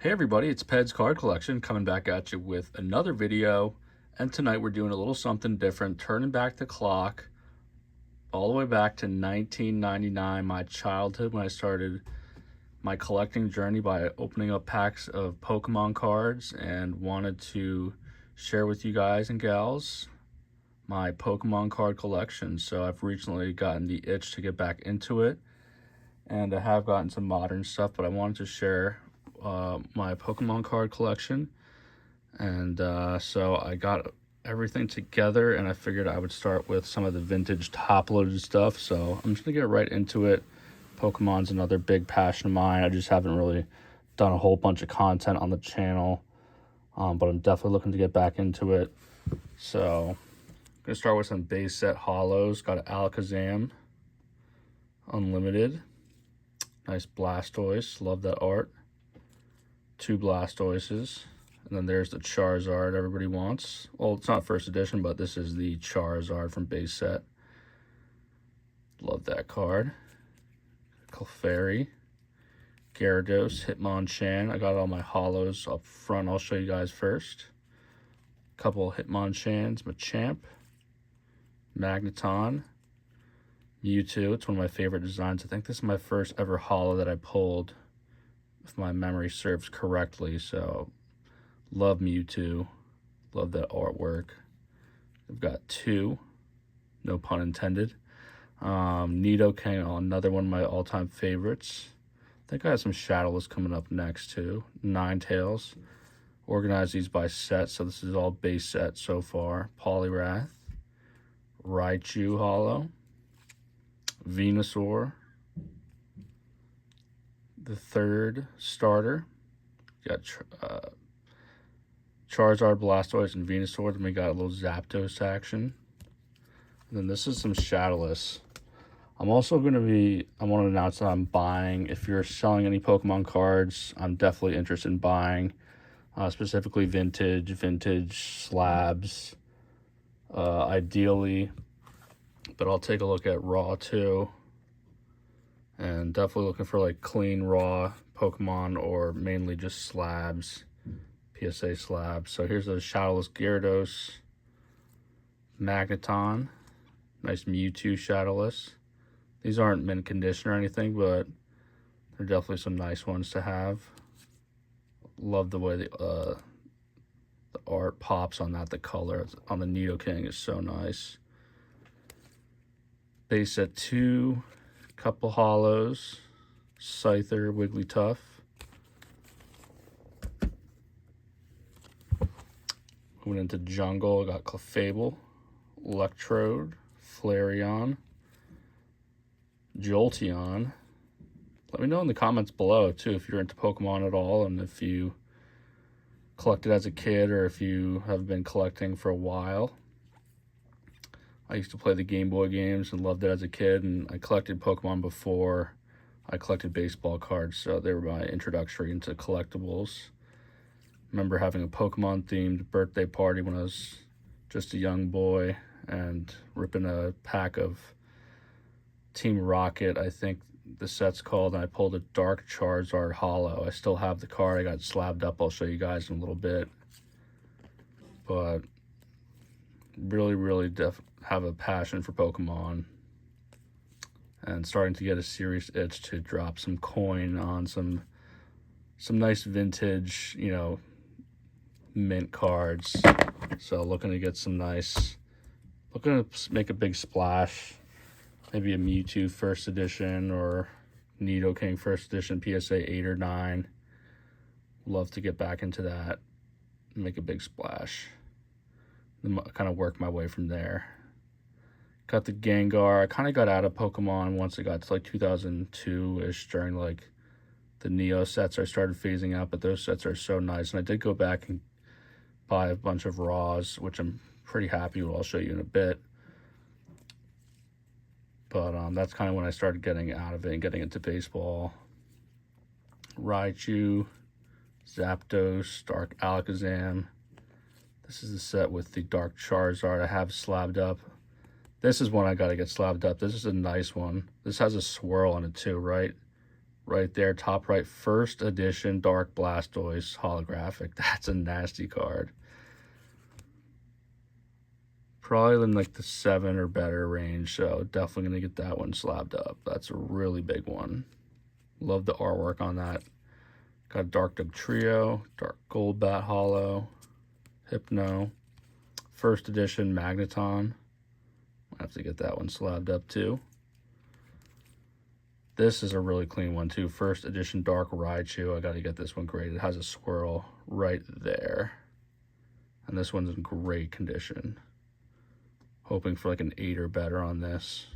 Hey everybody, it's Peds Card Collection coming back at you with another video. And tonight we're doing a little something different, turning back the clock all the way back to 1999, my childhood, when I started my collecting journey by opening up packs of Pokemon cards, and wanted to share with you guys and gals my Pokemon card collection. So I've recently gotten the itch to get back into it, and I have gotten some modern stuff, but I wanted to share my Pokemon card collection. And so I got everything together, and I figured I would start with some of the vintage top-loaded stuff. So I'm just gonna get right into it. Pokemon's another big passion of mine. I just haven't really done a whole bunch of content on the channel, but I'm definitely looking to get back into it. So I'm gonna start with some base set holos. Got an Alakazam Unlimited, nice Blastoise, love that art. Two Blastoises, and then there's the Charizard everybody wants. Well, it's not first edition, but this is the Charizard from base set. Love that card. Clefairy, Gyarados, Hitmonchan. I got all my holos up front. I'll show you guys first. Couple Hitmonchans, Machamp, Magneton, Mewtwo. It's one of my favorite designs. I think this is my first ever holo that I pulled, if my memory serves correctly. So love Mewtwo, love that artwork. I've got two, no pun intended. Nidoking, another one of my all-time favorites. I think I have some Shadowless coming up next too. Ninetales. Organize these by set, so this is all base set so far. Poliwrath, Raichu holo, Venusaur, the third starter. Got Charizard, Blastoise, and Venusaur. Then we got a little Zapdos action. And then this is some Shadowless. I want to announce that I'm buying. If you're selling any Pokemon cards, I'm definitely interested in buying. Specifically vintage, slabs, ideally. But I'll take a look at raw too. And definitely looking for like clean raw Pokemon, or mainly just slabs, PSA slabs. So here's a Shadowless Gyarados, Magneton, nice Mewtwo Shadowless. These aren't mint condition or anything, but they're definitely some nice ones to have. Love the way the art pops on that. The color on the Nidoking is so nice. Base set 2, couple holos, Scyther, Wigglytuff. Moving into Jungle, I got Clefable, Electrode, Flareon, Jolteon. Let me know in the comments below too if you're into Pokemon at all, and if you collected as a kid or if you have been collecting for a while. I used to play the Game Boy games and loved it as a kid, and I collected Pokemon before I collected baseball cards, so they were my introductory into collectibles. Remember having a Pokemon themed birthday party when I was just a young boy and ripping a pack of Team Rocket, I think the set's called, and I pulled a Dark Charizard holo. I still have the card. I got slabbed up. I'll show you guys in a little bit. But really have a passion for Pokemon, and starting to get a serious itch to drop some coin on some nice vintage, mint cards. So looking to get some nice, looking to make a big splash. Maybe a Mewtwo first edition or Nidoking first edition, PSA 8 or 9. Love to get back into that and make a big splash. Then kind of work my way from there. Got the Gengar. I kind of got out of Pokemon once it got to like 2002-ish, during like the Neo sets. I started phasing out, but those sets are so nice. And I did go back and buy a bunch of raws, which I'm pretty happy with. I'll show you in a bit. But that's kind of when I started getting out of it and getting into baseball. Raichu, Zapdos, Dark Alakazam. This is the set with the Dark Charizard I have slabbed up. This is one I gotta get slabbed up. This is a nice one. This has a swirl on it too, right right there, top right, first edition Dark Blastoise holographic. That's a nasty card. Probably in like the 7 or better range, so definitely gonna get that one slabbed up. That's a really big one. Love the artwork on that. Got a Dark Dug Trio, Dark Gold Bat Holo, Hypno, first edition Magneton. I have to get that one slabbed up too. This is a really clean one too. First edition Dark Raichu. I got to get this one graded. It has a swirl right there. And this one's in great condition. Hoping for like an 8 or better on this.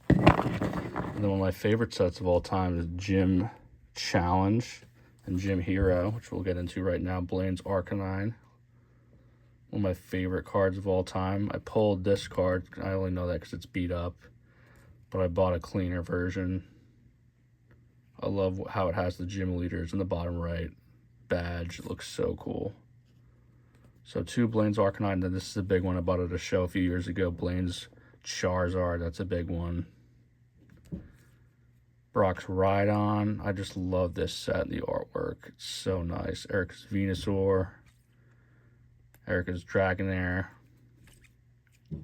And then one of my favorite sets of all time is Gym Challenge and Gym Hero, which we'll get into right now. Blaine's Arcanine. One of my favorite cards of all time. I pulled this card. I only know that because it's beat up. But I bought a cleaner version. I love how it has the gym leaders in the bottom right badge. It looks so cool. So 2 Blaine's Arcanine. Then this is a big one. I bought at a show a few years ago. Blaine's Charizard. That's a big one. Brock's Rhydon. I just love this set, the artwork. It's so nice. Erica's Venusaur. Erica's Dragonair.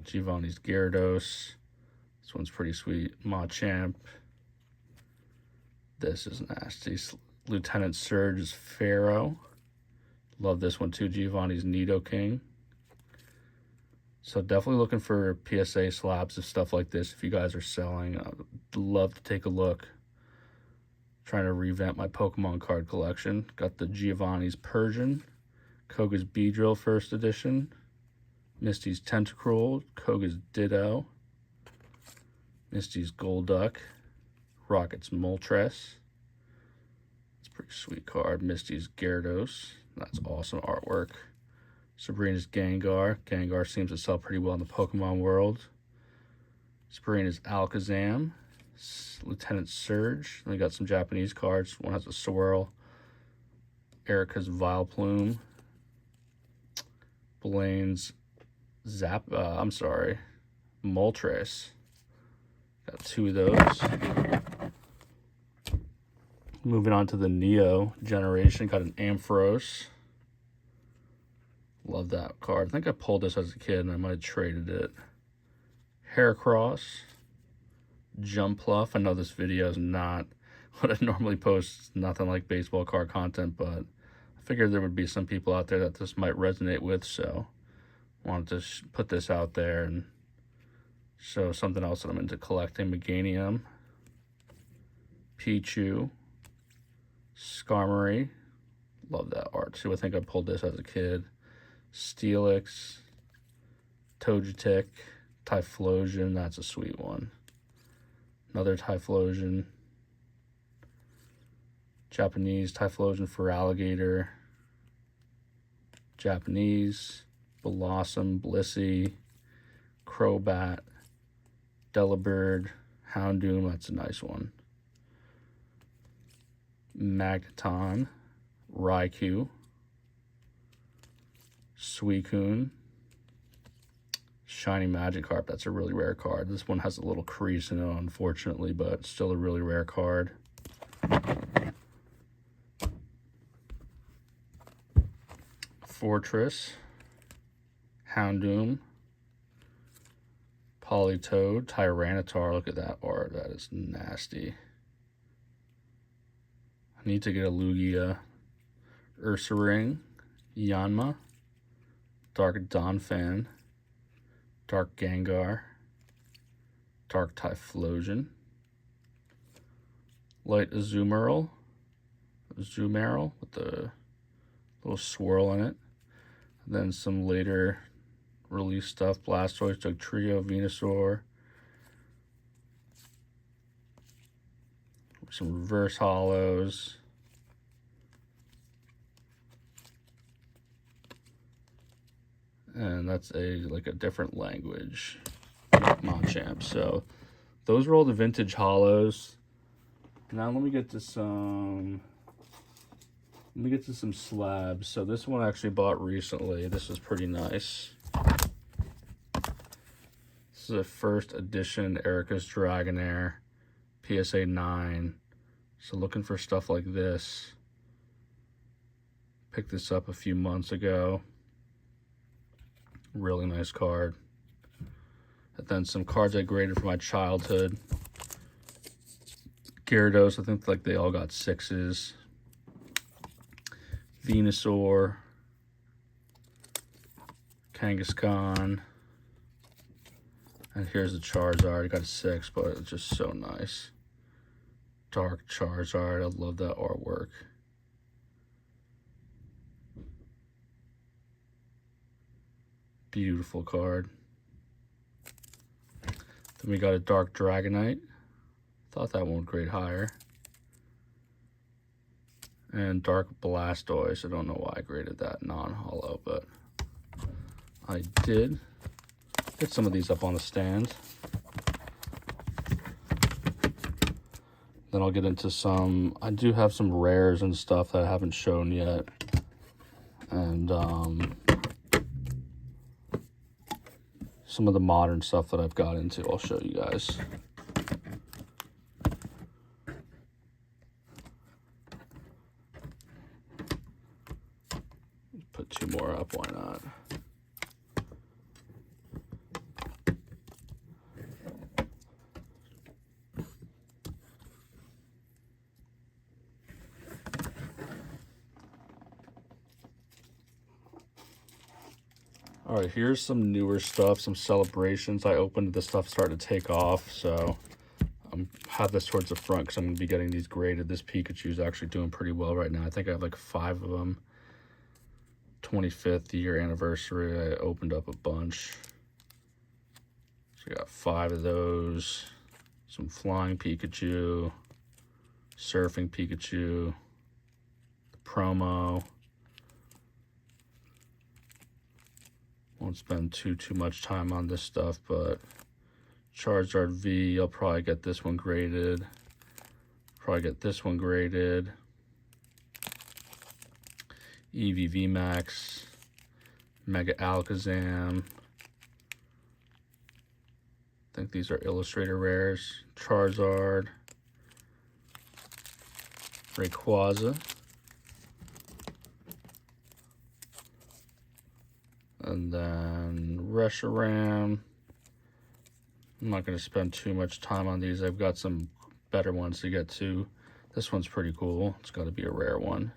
Giovanni's Gyarados. This one's pretty sweet. Machamp. This is nasty. Lieutenant Surge's Pharaoh. Love this one too. Giovanni's Nidoking. So definitely looking for PSA slabs of stuff like this if you guys are selling. I'd love to take a look. Trying to revamp my Pokemon card collection. Got the Giovanni's Persian. Koga's Beedrill first edition. Misty's Tentacruel. Koga's Ditto. Misty's Golduck. Rocket's Moltres. It's a pretty sweet card. Misty's Gyarados. That's awesome artwork. Sabrina's Gengar. Gengar seems to sell pretty well in the Pokemon world. Sabrina's Alakazam. Lieutenant Surge. Then we got some Japanese cards. One has a swirl. Erica's Vileplume. Blaine's Moltres. Got 2 of those. Moving on to the Neo generation. Got an Ampharos. Love that card. I think I pulled this as a kid and I might have traded it. Heracross. Jumpluff. I know this video is not what I normally post. Nothing like baseball card content, but I figured there would be some people out there that this might resonate with, so I wanted to put this out there and show something else that I'm into collecting. Meganium. Pichu. Skarmory. Love that art too. I think I pulled this as a kid. Steelix. Togetic. Typhlosion. That's a sweet one. Another Typhlosion. Japanese Typhlosion for Alligator. Japanese. Blossom. Blissey. Crobat. Delibird. Houndoom. That's a nice one. Magneton. Raikou. Suicune. Shiny Magikarp. That's a really rare card. This one has a little crease in it, unfortunately, but it's still a really rare card. Fortress. Houndoom. Politoed. Tyranitar. Look at that art. That is nasty. I need to get a Lugia. Ursaring. Yanma. Dark Donphan. Dark Gengar. Dark Typhlosion. Light Azumarill. With the little swirl in it. And then some later release stuff. Blastoise, Dugtrio, Venusaur. Some reverse hollows. And that's like a different language. Machamp. So those are all the vintage hollows. Now let me get to some slabs. So this one I actually bought recently. This is pretty nice. This is a first edition Erica's Dragonair PSA 9. So looking for stuff like this. Picked this up a few months ago. Really nice card. And then some cards I graded from my childhood. Gyarados, I think like they all got 6s. Venusaur. Kangaskhan. And here's the Charizard. I got a 6, but it's just so nice. Dark Charizard. I love that artwork. Beautiful card. Then we got a Dark Dragonite. Thought that one would grade higher. And Dark Blastoise. I don't know why I graded that non-hollow, but I did. Get some of these up on the stand. Then I'll get into some, I do have some rares and stuff that I haven't shown yet. And some of the modern stuff that I've got into, I'll show you guys. Put 2 more up, why not? All right, here's some newer stuff, some celebrations. I opened this stuff, started to take off, so have this towards the front because I'm going to be getting these graded. This Pikachu is actually doing pretty well right now. I think I have like 5 of them. 25th year anniversary, I opened up a bunch. So I got 5 of those. Some flying Pikachu, surfing Pikachu, the promo. Won't spend too much time on this stuff, but Charizard V, I'll probably get this one graded. Probably get this one graded. EV Max, Mega Alakazam. I think these are Illustrator rares. Charizard, Rayquaza. And then Reshiram. I'm not going to spend too much time on these. I've got some better ones to get to. This one's pretty cool. It's got to be a rare one.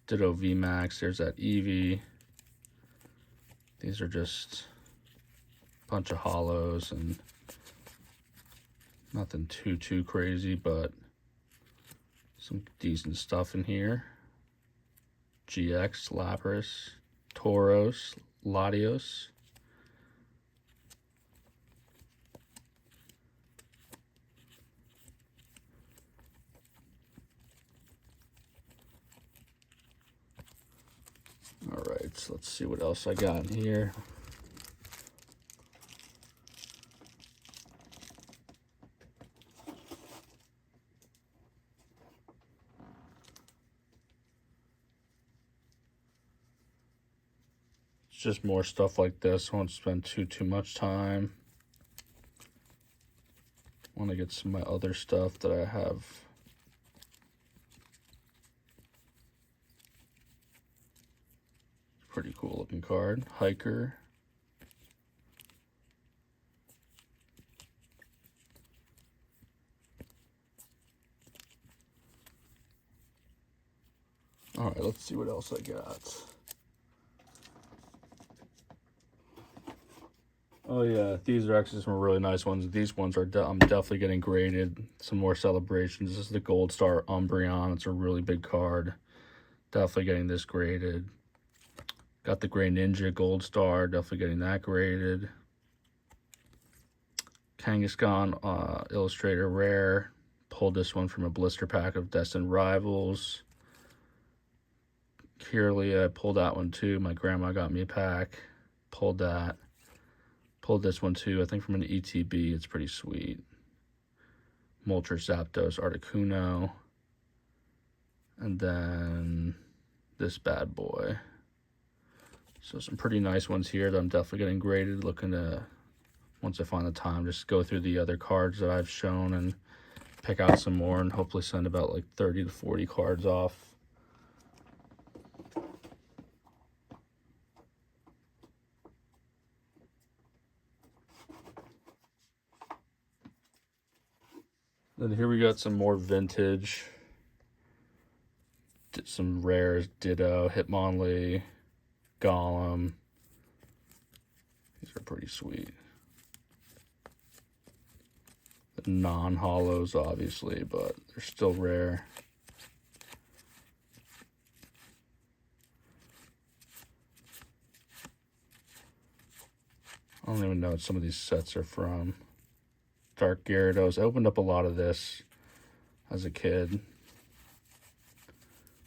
Ditto VMAX. There's that Eevee. These are just a bunch of hollows and nothing too crazy, but some decent stuff in here. GX, Lapras, Tauros, Latios. All right, so let's see what else I got in here. It's just more stuff like this. I won't spend too much time. I want to get some of my other stuff that I have. Pretty cool looking card. Hiker. All right, let's see what else I got. Oh yeah, these are actually some really nice ones. These ones are I'm definitely getting graded. Some more celebrations. This is the Gold Star Umbreon. It's a really big card. Definitely getting this graded. Got the Gray Ninja Gold Star. Definitely getting that graded. Kangaskhan Illustrator Rare. Pulled this one from a blister pack of Destined Rivals. Kirlia, I pulled that one too. My grandma got me a pack. Pulled that. Pulled this one too, I think from an ETB. It's pretty sweet. Moltres Zapdos Articuno. And then this bad boy. So some pretty nice ones here that I'm definitely getting graded. Looking to once I find the time, just go through the other cards that I've shown and pick out some more and hopefully send about like 30 to 40 cards off. Then here we got some more vintage. Some rares, Ditto, Hitmonlee, Golem. These are pretty sweet. Non-hollows, obviously, but they're still rare. I don't even know what some of these sets are from. Dark Gyarados. I opened up a lot of this as a kid.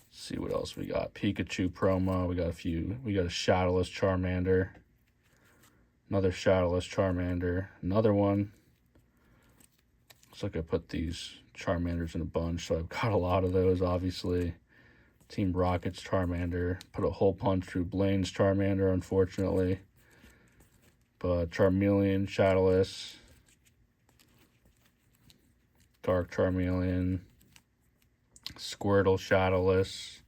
Let's see what else we got. Pikachu promo. We got a few. We got a Shadowless Charmander. Another Shadowless Charmander. Another one. Looks like I put these Charmanders in a bunch, so I've got a lot of those, obviously. Team Rocket's Charmander. Put a hole punch through Blaine's Charmander, unfortunately. But Charmeleon, Shadowless. Dark Charmeleon. Squirtle, Shadowless.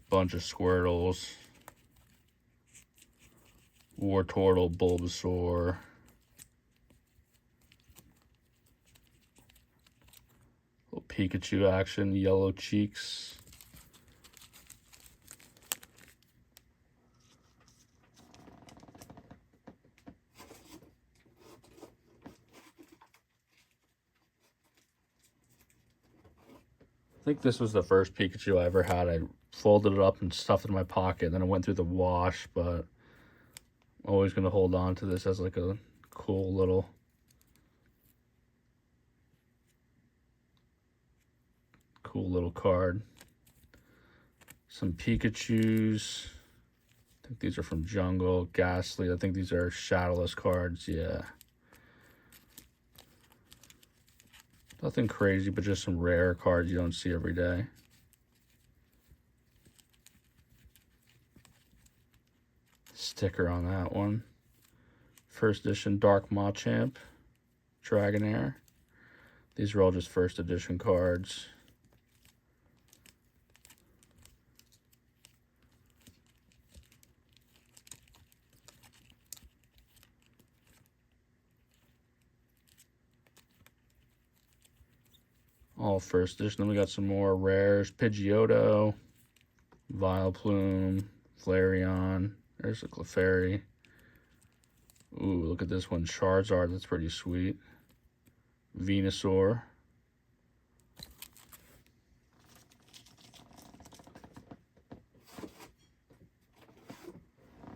Bunch of Squirtles. Wartortle, Bulbasaur. Little Pikachu action, Yellow Cheeks. I think this was the first Pikachu I ever had. I folded it up and stuffed it in my pocket, then I went through the wash, but I'm always going to hold on to this as like a cool little card. Some Pikachus. I think these are from Jungle. Ghastly. I think these are Shadowless cards. Yeah. Nothing crazy, but just some rare cards you don't see every day. Sticker on that one. First edition Dark Machamp. Dragonair. These are all just first edition cards. All first edition. Then we got some more rares. Pidgeotto, Vileplume, Flareon. There's a Clefairy. Ooh, look at this one. Charizard. That's pretty sweet. Venusaur.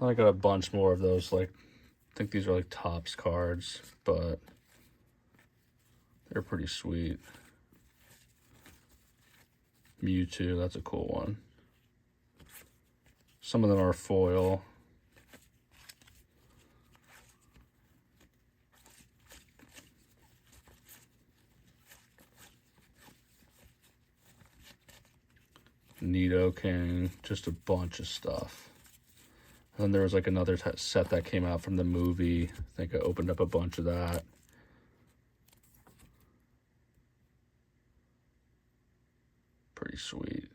I got a bunch more of those. Like, I think these are like Topps cards, but they're pretty sweet. Mewtwo, that's a cool one. Some of them are foil. Nidoking, just a bunch of stuff. And then there was like another set that came out from the movie. I think I opened up a bunch of that. Pretty sweet.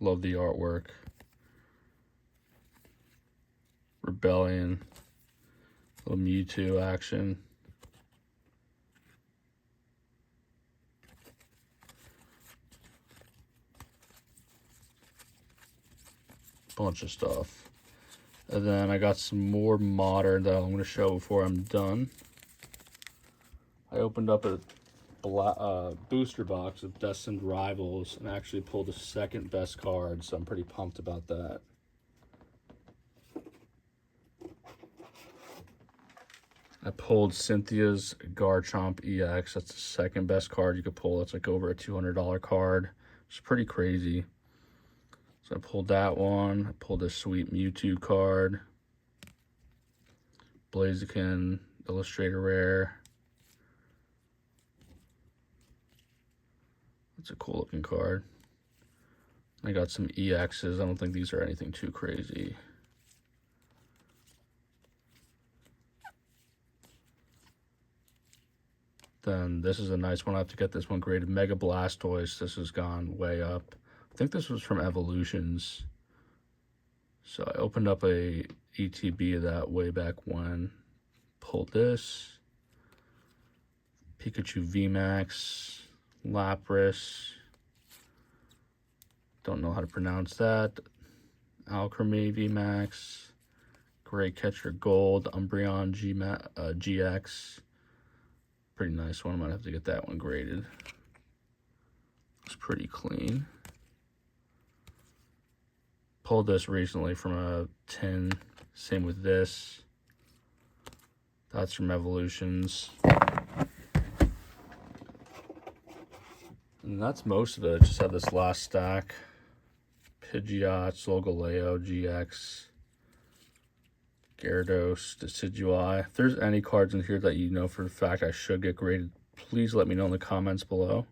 Love the artwork. Rebellion. Little Mewtwo action. Bunch of stuff. And then I got some more modern that I'm going to show before I'm done. I opened up a booster box of Destined Rivals and actually pulled the second best card, so I'm pretty pumped about that. I pulled Cynthia's Garchomp EX. That's the second best card you could pull. It's like over a $200 card. It's pretty crazy. So I pulled that one. I pulled a sweet Mewtwo card. Blaziken Illustrator Rare. It's a cool looking card. I got some EXs. I don't think these are anything too crazy. Then this is a nice one. I have to get this one graded. Mega Blastoise. This has gone way up. I think this was from Evolutions. So I opened up a ETB of that way back when. Pulled this. Pikachu VMAX. Lapras. Don't know how to pronounce that. Alchemy VMAX. Great Catcher Gold. Umbreon GX. Pretty nice one. I might have to get that one graded. It's pretty clean. Pulled this recently from a tin. Same with this. That's from Evolutions. And that's most of it. I just have this last stack. Pidgeot, Solgaleo, GX, Gyarados, Decidueye. If there's any cards in here that you know for a fact I should get graded, please let me know in the comments below.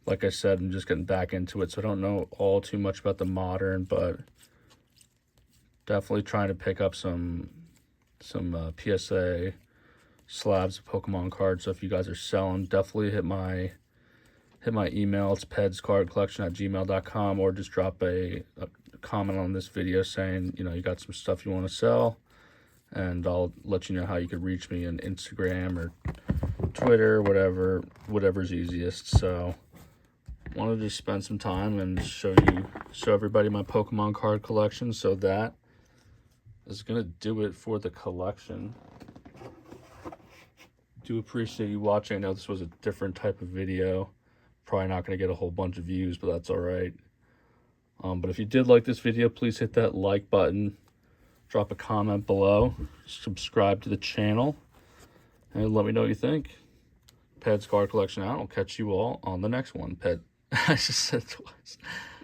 Like I said, I'm just getting back into it, so I don't know all too much about the modern, but definitely trying to pick up some PSA slabs of Pokemon cards. So if you guys are selling, definitely hit my email. It's pedscardcollection@gmail.com, or just drop a comment on this video saying, you know, you got some stuff you want to sell, and I'll let you know how you could reach me on Instagram or Twitter, whatever's easiest. So wanted to spend some time and show everybody my Pokemon card collection. So that is gonna do it for the collection. Do appreciate you watching. I know this was a different type of video. Probably not going to get a whole bunch of views, but that's all right. But if you did like this video, please hit that like button, drop a comment below, subscribe to the channel, and let me know what you think. Peds Card Collection out. I'll catch you all on the next one. I just said it twice.